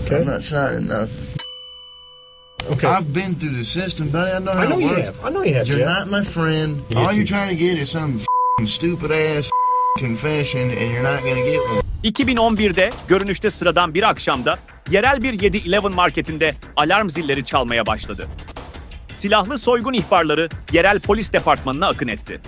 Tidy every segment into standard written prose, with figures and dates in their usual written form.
Okay. I'm not signing nothing. Okay. I've been through the system, buddy. I know how I know it you works. have. I know you have, You're Jeff. not my friend. Yes, All you- you're trying to get is some stupid ass confession, and you're not gonna get one. 2011'de görünüşte sıradan bir akşamda yerel bir 7-Eleven marketinde alarm zilleri çalmaya başladı. Silahlı soygun ihbarları yerel polis departmanına akın etti.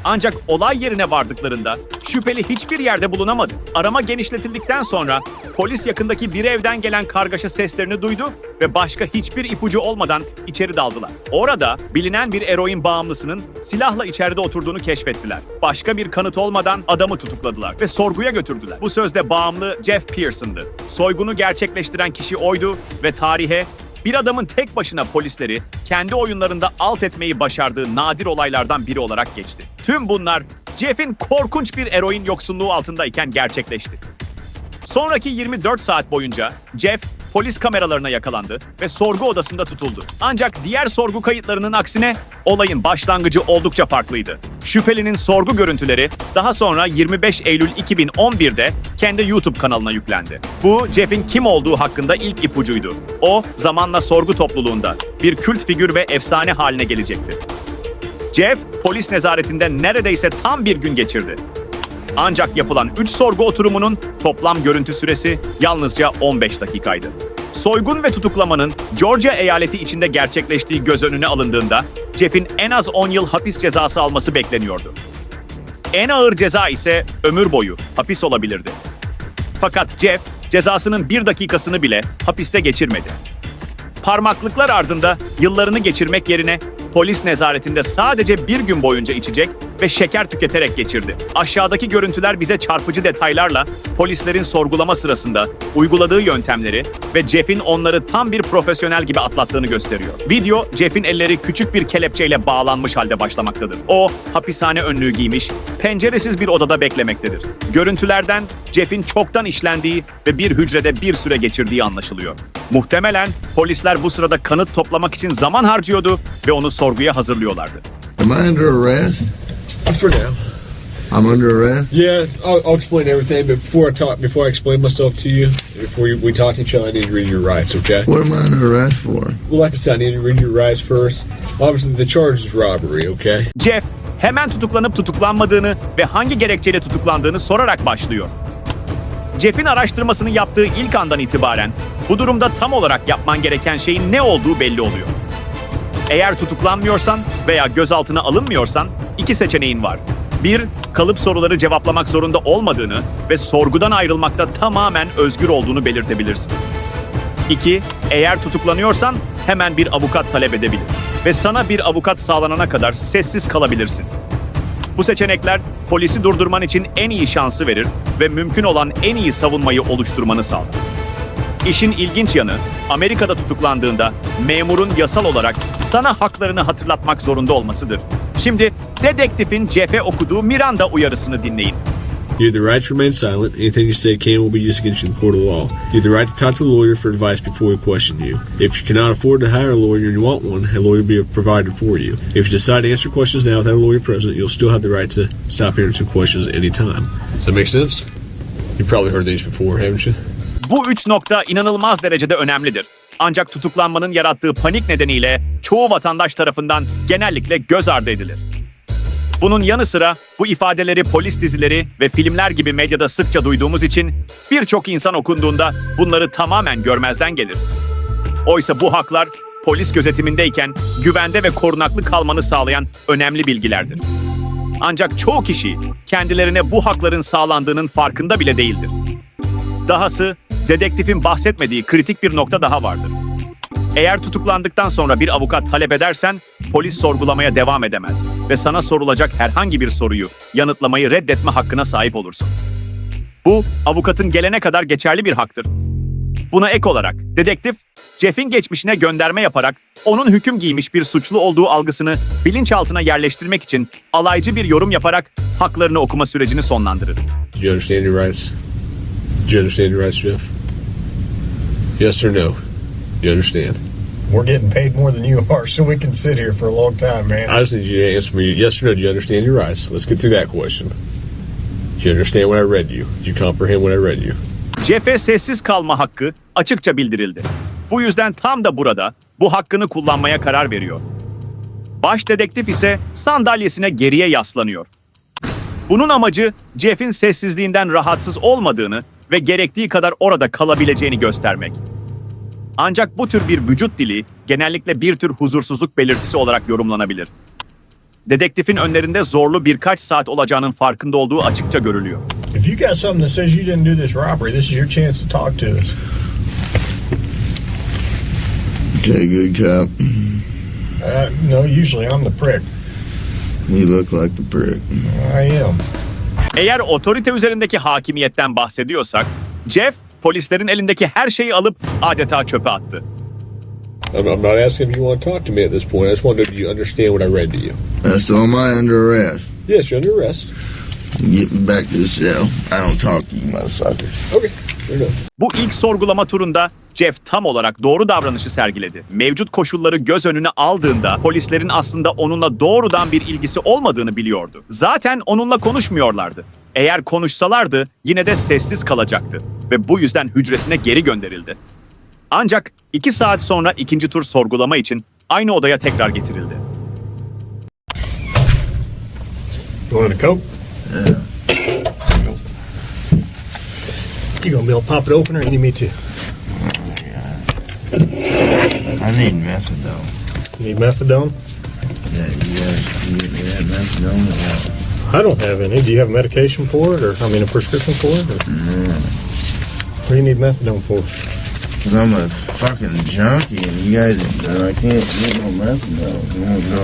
Ancak olay yerine vardıklarında şüpheli hiçbir yerde bulunamadı. Arama genişletildikten sonra polis yakındaki bir evden gelen kargaşa seslerini duydu ve başka hiçbir ipucu olmadan içeri daldılar. Orada bilinen bir eroin bağımlısının silahla içeride oturduğunu keşfettiler. Başka bir kanıt olmadan adamı tutukladılar ve sorguya götürdüler. Bu sözde bağımlı Jeff Pearson'dı. Soygunu gerçekleştiren kişi oydu ve tarihe bir adamın tek başına polisleri kendi oyunlarında alt etmeyi başardığı nadir olaylardan biri olarak geçti. Tüm bunlar Jeff'in korkunç bir eroin yoksunluğu altındayken gerçekleşti. Sonraki 24 saat boyunca Jeff polis kameralarına yakalandı ve sorgu odasında tutuldu. Ancak diğer sorgu kayıtlarının aksine olayın başlangıcı oldukça farklıydı. Şüphelinin sorgu görüntüleri daha sonra 25 Eylül 2011'de kendi YouTube kanalına yüklendi. Bu Jeff'in kim olduğu hakkında ilk ipucuydu. O zamanla sorgu topluluğunda bir kült figür ve efsane haline gelecekti. Jeff polis nezaretinde neredeyse tam bir gün geçirdi. Ancak yapılan 3 sorgu oturumunun toplam görüntü süresi yalnızca 15 dakikaydı. Soygun ve tutuklamanın Georgia eyaleti içinde gerçekleştiği göz önüne alındığında Jeff'in en az 10 yıl hapis cezası alması bekleniyordu. En ağır ceza ise ömür boyu hapis olabilirdi. Fakat Jeff cezasının 1 dakikasını bile hapiste geçirmedi. Parmaklıklar ardında yıllarını geçirmek yerine polis nezaretinde sadece bir gün boyunca içecek ve şeker tüketerek geçirdi. Aşağıdaki görüntüler bize çarpıcı detaylarla polislerin sorgulama sırasında uyguladığı yöntemleri ve Jeff'in onları tam bir profesyonel gibi atlattığını gösteriyor. Video, Jeff'in elleri küçük bir kelepçeyle bağlanmış halde başlamaktadır. O, hapishane önlüğü giymiş, penceresiz bir odada beklemektedir. Görüntülerden Jeff'in çoktan işlendiği ve bir hücrede bir süre geçirdiği anlaşılıyor. Muhtemelen polisler bu sırada kanıt toplamak için zaman harcıyordu ve onu sorguya hazırlıyorlardı. Am I under arrest? For now. I'm under arrest. Yeah, I'll explain everything, but before I explain myself to you, we talk to each other, I need to read your rights, okay? What am I under arrest for? Well, like I said, I need to read your rights first. Obviously, the charge is robbery, okay? Jeff hemen tutuklanıp tutuklanmadığını ve hangi gerekçeyle tutuklandığını sorarak başlıyor. Jeff'in araştırmasını yaptığı ilk andan itibaren bu durumda tam olarak yapman gereken şeyin ne olduğu belli oluyor. Eğer tutuklanmıyorsan veya gözaltına alınmıyorsan 2 seçeneğin var. 1, kalıp soruları cevaplamak zorunda olmadığını ve sorgudan ayrılmakta tamamen özgür olduğunu belirtebilirsin. 2, eğer tutuklanıyorsan hemen bir avukat talep edebilir ve sana bir avukat sağlanana kadar sessiz kalabilirsin. Bu seçenekler polisi durdurman için en iyi şansı verir ve mümkün olan en iyi savunmayı oluşturmanı sağlar. İşin ilginç yanı, Amerika'da tutuklandığında memurun yasal olarak sana haklarını hatırlatmak zorunda olmasıdır. Şimdi dedektifin Jeff'e okuduğu Miranda uyarısını dinleyin. You have the right to remain silent. Anything you say can will be used against you in the court of law. You have the right to talk to the lawyer for advice before we question you. If you cannot afford to hire a lawyer and you want one, a lawyer will be provided for you. If you decide to answer questions now without a lawyer present, you'll still have the right to stop answering questions at any time. Does that make sense? You've probably heard these before, haven't you? Bu 3 nokta inanılmaz derecede önemlidir. Ancak tutuklanmanın yarattığı panik nedeniyle çoğu vatandaş tarafından genellikle göz ardı edilir. Bunun yanı sıra bu ifadeleri polis dizileri ve filmler gibi medyada sıkça duyduğumuz için birçok insan okunduğunda bunları tamamen görmezden gelir. Oysa bu haklar polis gözetimindeyken güvende ve korunaklı kalmanı sağlayan önemli bilgilerdir. Ancak çoğu kişi kendilerine bu hakların sağlandığının farkında bile değildir. Dahası dedektifin bahsetmediği kritik bir nokta daha vardır. Eğer tutuklandıktan sonra bir avukat talep edersen, polis sorgulamaya devam edemez ve sana sorulacak herhangi bir soruyu yanıtlamayı reddetme hakkına sahip olursun. Bu, avukatın gelene kadar geçerli bir haktır. Buna ek olarak, dedektif, Jeff'in geçmişine gönderme yaparak onun hüküm giymiş bir suçlu olduğu algısını bilinçaltına yerleştirmek için alaycı bir yorum yaparak haklarını okuma sürecini sonlandırır. Do you understand your rights? Do you understand your rights, Jeff? Yes or no? You understand? We're getting paid more than you are, so we can sit here for a long time, man. I just need you to answer me yes or no. Do you understand your rights? Let's get through that question. Do you understand what I read you? Do you comprehend what I read you? Jeff'e sessiz kalma hakkı açıkça bildirildi. Bu yüzden tam da burada bu hakkını kullanmaya karar veriyor. Baş dedektif ise sandalyesine geriye yaslanıyor. Bunun amacı Jeff'in sessizliğinden rahatsız olmadığını ve gerektiği kadar orada kalabileceğini göstermek. Ancak bu tür bir vücut dili genellikle bir tür huzursuzluk belirtisi olarak yorumlanabilir. Dedektifin önlerinde zorlu birkaç saat olacağının farkında olduğu açıkça görülüyor. If you got something that says you didn't do this robbery, this is your chance to talk to us. Okay, good cop. No, usually I'm the prick. You look like the prick. I am. Eğer otorite üzerindeki hakimiyetten bahsediyorsak, Jeff polislerin elindeki her şeyi alıp adeta çöpe attı. I'm not asking if you want to talk to me at this point. I just want to know, do you understand what I read to you? So am I under arrest? Yes, you're under arrest. Get me back to the cell. I don't talk to you motherfuckers. Okay, fair enough. Bu ilk sorgulama turunda Jeff tam olarak doğru davranışı sergiledi. Mevcut koşulları göz önüne aldığında polislerin aslında onunla doğrudan bir ilgisi olmadığını biliyordu. Zaten onunla konuşmuyorlardı. Eğer konuşsalardı yine de sessiz kalacaktı ve bu yüzden hücresine geri gönderildi. Ancak 2 saat sonra ikinci tur sorgulama için aynı odaya tekrar getirildi. You want a Coke? Yeah. You gonna be able to pop it open or you need me to? I need methadone. You need methadone? Yeah, you guys can get me that methadone. I don't have any. Do you have medication for it, or a prescription for it? Or? What do you need methadone for? Because I'm a fucking junkie and you guys, I can't get no methadone.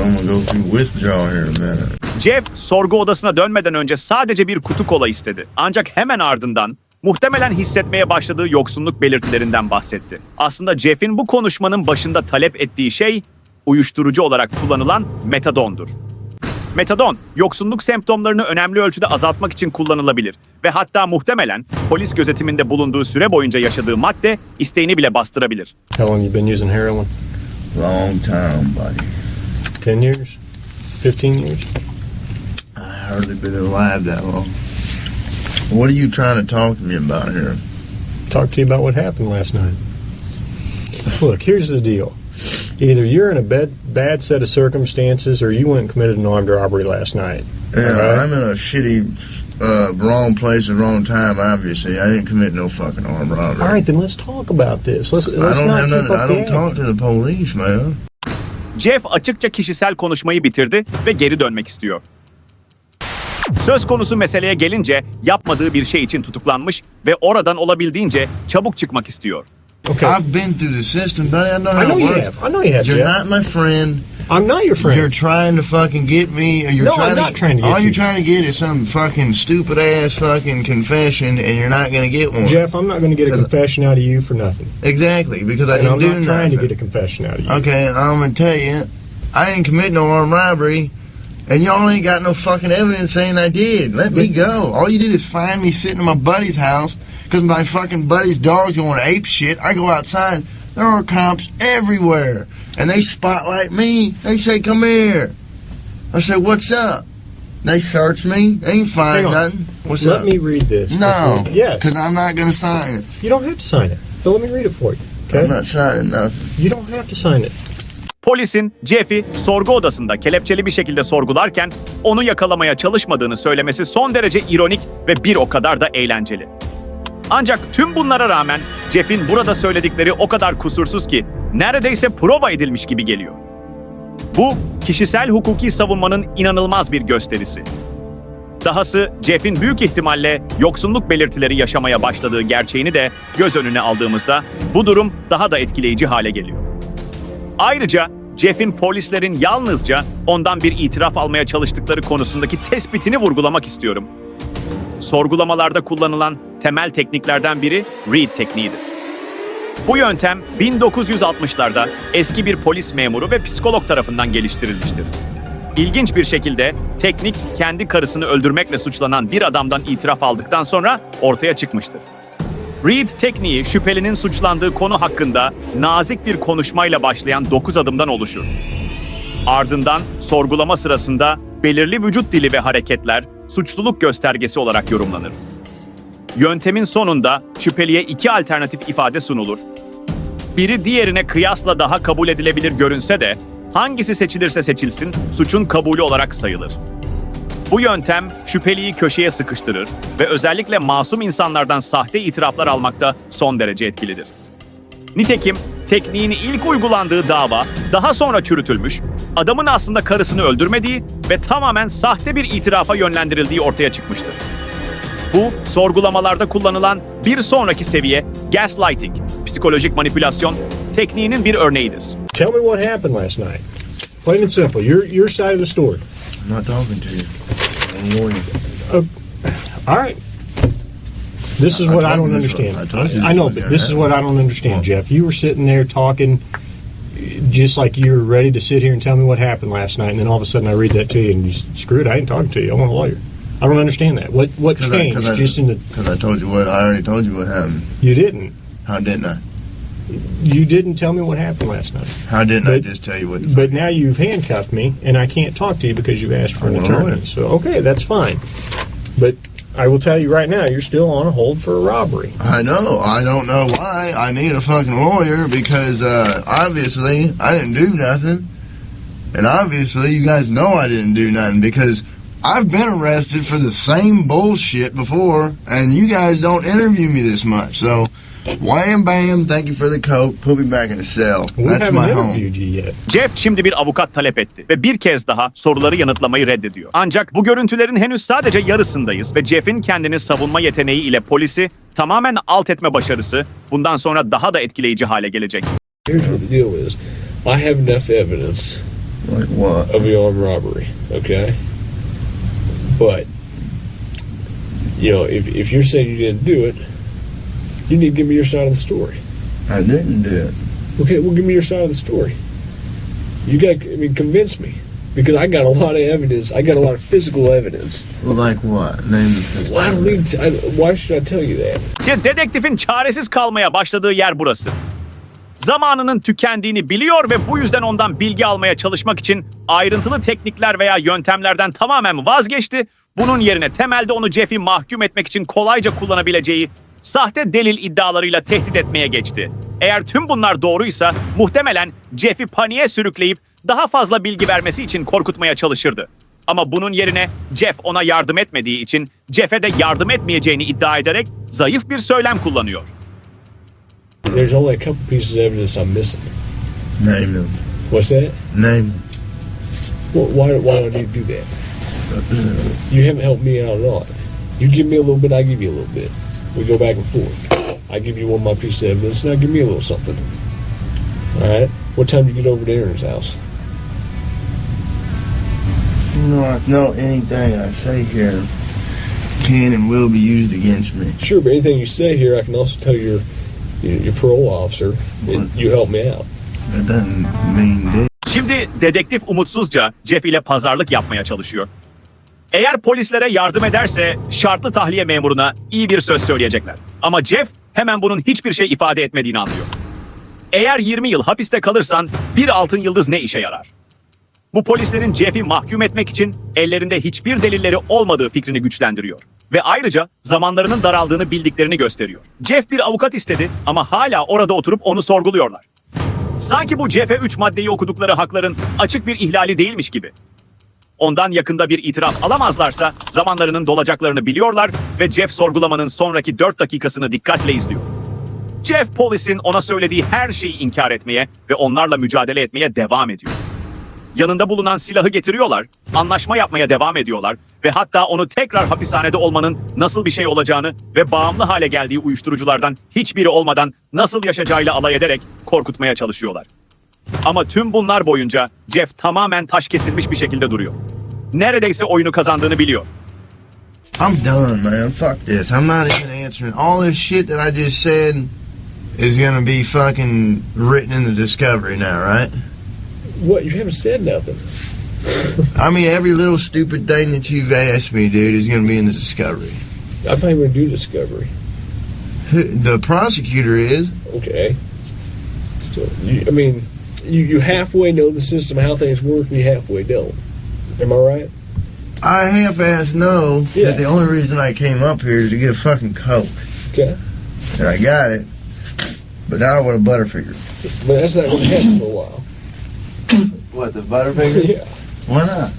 I'm gonna go through withdrawal here in a minute. Jeff sorgu odasına dönmeden önce sadece bir kutu kola istedi. Ancak hemen ardından muhtemelen hissetmeye başladığı yoksunluk belirtilerinden bahsetti. Aslında Jeff'in bu konuşmanın başında talep ettiği şey uyuşturucu olarak kullanılan metadondur. Metadon, yoksunluk semptomlarını önemli ölçüde azaltmak için kullanılabilir ve hatta muhtemelen polis gözetiminde bulunduğu süre boyunca yaşadığı madde isteğini bile bastırabilir. How long you been using heroin? Long time, buddy. 10 years? 15 years? I hardly been alive that long. What are you trying to talk to me about here? Talk to you about what happened last night. Look, here's the deal. Either you're in a bad set of circumstances or you went and committed an armed robbery last night. Yeah, All right? I'm in a shitty, wrong place at the wrong time, obviously. I didn't commit no fucking armed robbery. All right, then let's talk about this. Let's I don't not have keep nothing. up I the don't talk act. to the police, man. Jeff açıkça kişisel konuşmayı bitirdi ve geri dönmek istiyor. Söz konusu meseleye gelince yapmadığı bir şey için tutuklanmış ve oradan olabildiğince çabuk çıkmak istiyor. Okay. I've been through the system, buddy. I know how I know it you works. have. I know you have, You're Jeff. not my friend. I'm not your friend. You're trying to fucking get me. Or you're No, trying I'm not trying to get all you. you're trying to get is some fucking stupid ass fucking confession, and you're not going to get one. Jeff, I'm not going to get a 'Cause- confession out of you for nothing. Exactly, because I And didn't I'm do not trying nothing. to get a confession out of you. Okay, I'm gonna tell you, I didn't commit no armed robbery, and y'all ain't got no fucking evidence saying I did. Let me go. All you did is find me sitting in my buddy's house because my fucking buddy's dog's going ape shit. I go outside, there are cops everywhere, and they spotlight me. They say, "Come here." I say, "What's up?" They search me. They ain't Hang find on. nothing. What's Let up? me read this. No, before- Yes. because I'm not gonna sign it. You don't have to sign it. But let me read it for you. Okay? I'm not signing nothing. You don't have to sign it. Polisin Jeff'i sorgu odasında kelepçeli bir şekilde sorgularken onu yakalamaya çalışmadığını söylemesi son derece ironik ve bir o kadar da eğlenceli. Ancak tüm bunlara rağmen Jeff'in burada söyledikleri o kadar kusursuz ki neredeyse prova edilmiş gibi geliyor. Bu, kişisel hukuki savunmanın inanılmaz bir gösterisi. Dahası Jeff'in büyük ihtimalle yoksunluk belirtileri yaşamaya başladığı gerçeğini de göz önüne aldığımızda bu durum daha da etkileyici hale geliyor. Ayrıca Jeff'in polislerin yalnızca ondan bir itiraf almaya çalıştıkları konusundaki tespitini vurgulamak istiyorum. Sorgulamalarda kullanılan temel tekniklerden biri Reed tekniğidir. Bu yöntem 1960'larda eski bir polis memuru ve psikolog tarafından geliştirilmiştir. İlginç bir şekilde teknik kendi karısını öldürmekle suçlanan bir adamdan itiraf aldıktan sonra ortaya çıkmıştır. Reed tekniği şüphelinin suçlandığı konu hakkında nazik bir konuşmayla başlayan 9 adımdan oluşur. Ardından sorgulama sırasında belirli vücut dili ve hareketler suçluluk göstergesi olarak yorumlanır. Yöntemin sonunda şüpheliye iki alternatif ifade sunulur. Biri diğerine kıyasla daha kabul edilebilir görünse de hangisi seçilirse seçilsin suçun kabulü olarak sayılır. Bu yöntem şüpheliyi köşeye sıkıştırır ve özellikle masum insanlardan sahte itiraflar almakta son derece etkilidir. Nitekim tekniğin ilk uygulandığı dava daha sonra çürütülmüş, adamın aslında karısını öldürmediği ve tamamen sahte bir itirafa yönlendirildiği ortaya çıkmıştır. Bu, sorgulamalarda kullanılan bir sonraki seviye gaslighting, psikolojik manipülasyon tekniğinin bir örneğidir. Tell me what happened last night. Plain and simple. Your side of the story. I'm not talking to you. I'm warning you. All right. This is what I don't understand. I know, but this is what I don't understand, Jeff. You were sitting there talking just like you were ready to sit here and tell me what happened last night, and then all of a sudden I read that to you and you screw it, I ain't talking to you. I want a lawyer. I don't understand that. What changed just in the... Because I told you what, I already told you what happened. You didn't. How didn't I? You didn't tell me what happened last night. How didn't I just tell you what? But now you've handcuffed me, and I can't talk to you because you've asked for an attorney. So, okay, that's fine. But I will tell you right now, you're still on a hold for a robbery. I know. I don't know why. I need a fucking lawyer because obviously I didn't do nothing. And obviously you guys know I didn't do nothing because I've been arrested for the same bullshit before and you guys don't interview me this much. So, wham bam, thank you for the coke, put me back in the cell. We That's haven't my home. interviewed you yet. Jeff şimdi bir avukat talep etti ve bir kez daha soruları yanıtlamayı reddediyor. Ancak bu görüntülerin henüz sadece yarısındayız ve Jeff'in kendini savunma yeteneği ile polisi tamamen alt etme başarısı bundan sonra daha da etkileyici hale gelecek. Here's what the deal is. I have enough evidence Like what? of the armed robbery, okay? But, you know, if you're saying you didn't do it, you need to give me your side of the story. I didn't do it. Okay, well, give me your side of the story. You got, convince me. Because I got a lot of evidence. I got a lot of physical evidence. Well, like what? Name the physical. Well, I don't need to, why should I tell you that? İşte dedektifin çaresiz kalmaya başladığı yer burası. Zamanının tükendiğini biliyor ve bu yüzden ondan bilgi almaya çalışmak için ayrıntılı teknikler veya yöntemlerden tamamen vazgeçti. Bunun yerine temelde onu Jeff'i mahkum etmek için kolayca kullanabileceği sahte delil iddialarıyla tehdit etmeye geçti. Eğer tüm bunlar doğruysa muhtemelen Jeff'i paniğe sürükleyip daha fazla bilgi vermesi için korkutmaya çalışırdı. Ama bunun yerine Jeff ona yardım etmediği için Jeff'e de yardım etmeyeceğini iddia ederek zayıf bir söylem kullanıyor. There's only a couple pieces of evidence I'm missing. Name them. What's that? Name them. Well, why do I need to do that? You haven't helped me out at all. You give me a little bit, I give you a little bit. We go back and forth. I give you one of my pieces of evidence, now give me a little something. All right? What time do you get over to Aaron's house? No, anything I say here can and will be used against me. Sure, but anything you say here, I can also tell your parole officer that you helped me out. That doesn't mean dick. Şimdi dedektif umutsuzca Jeff ile pazarlık yapmaya çalışıyor. Eğer polislere yardım ederse şartlı tahliye memuruna iyi bir söz söyleyecekler. Ama Jeff hemen bunun hiçbir şey ifade etmediğini anlıyor. Eğer 20 yıl hapiste kalırsan bir altın yıldız ne işe yarar? Bu polislerin Jeff'i mahkum etmek için ellerinde hiçbir delilleri olmadığı fikrini güçlendiriyor. Ve ayrıca zamanlarının daraldığını bildiklerini gösteriyor. Jeff bir avukat istedi ama hala orada oturup onu sorguluyorlar. Sanki bu Jeff'e 3 maddeyi okudukları hakların açık bir ihlali değilmiş gibi. Ondan yakında bir itiraf alamazlarsa zamanlarının dolacaklarını biliyorlar ve Jeff sorgulamanın sonraki 4 dakikasını dikkatle izliyor. Jeff polisin ona söylediği her şeyi inkar etmeye ve onlarla mücadele etmeye devam ediyor. Yanında bulunan silahı getiriyorlar, anlaşma yapmaya devam ediyorlar ve hatta onu tekrar hapishanede olmanın nasıl bir şey olacağını ve bağımlı hale geldiği uyuşturuculardan hiçbiri olmadan nasıl yaşayacağıyla alay ederek korkutmaya çalışıyorlar. Ama tüm bunlar boyunca Jeff tamamen taş kesilmiş bir şekilde duruyor. Neredeyse oyunu kazandığını biliyor. I'm done, man. Fuck this. I'm not even answering. All this shit that I just said is gonna be fucking written in the discovery now, right? What? You haven't said nothing. I mean, every little stupid thing that you've asked me, dude, is gonna be in the discovery. I'm not even going to do discovery. The prosecutor is. Okay. So, you halfway know the system, how things work, and you halfway don't. Am I right? I half-ass know Yeah. that the only reason I came up here is to get a fucking Coke. Okay. And I got it. But now I want a Butterfinger. But that's not going to happen for a while. What, the Butterfinger? Yeah. Why not?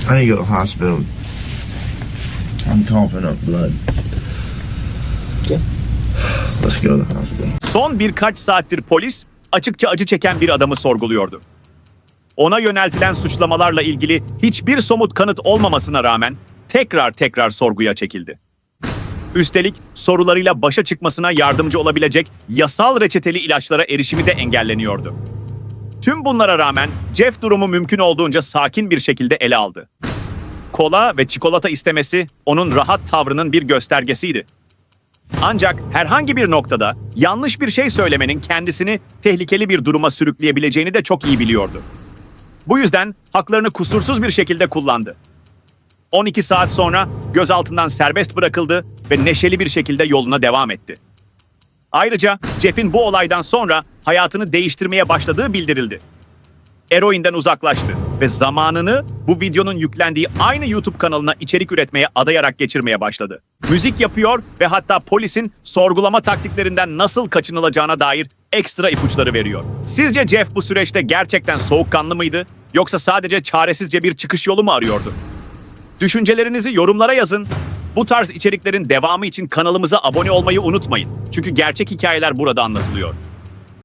I need to go to the hospital. I'm coughing up blood. Okay. Let's go to the hospital. Son birkaç saattir polis açıkça acı çeken bir adamı sorguluyordu. Ona yöneltilen suçlamalarla ilgili hiçbir somut kanıt olmamasına rağmen tekrar sorguya çekildi. Üstelik sorularıyla başa çıkmasına yardımcı olabilecek yasal reçeteli ilaçlara erişimi de engelleniyordu. Tüm bunlara rağmen Jeff durumu mümkün olduğunca sakin bir şekilde ele aldı. Kola ve çikolata istemesi onun rahat tavrının bir göstergesiydi. Ancak herhangi bir noktada yanlış bir şey söylemenin kendisini tehlikeli bir duruma sürükleyebileceğini de çok iyi biliyordu. Bu yüzden haklarını kusursuz bir şekilde kullandı. 12 saat sonra gözaltından serbest bırakıldı ve neşeli bir şekilde yoluna devam etti. Ayrıca Jeff'in bu olaydan sonra hayatını değiştirmeye başladığı bildirildi. Eroinden uzaklaştı ve zamanını bu videonun yüklendiği aynı YouTube kanalına içerik üretmeye adayarak geçirmeye başladı. Müzik yapıyor ve hatta polisin sorgulama taktiklerinden nasıl kaçınılacağına dair ekstra ipuçları veriyor. Sizce Jeff bu süreçte gerçekten soğukkanlı mıydı yoksa sadece çaresizce bir çıkış yolu mu arıyordu? Düşüncelerinizi yorumlara yazın. Bu tarz içeriklerin devamı için kanalımıza abone olmayı unutmayın. Çünkü gerçek hikayeler burada anlatılıyor.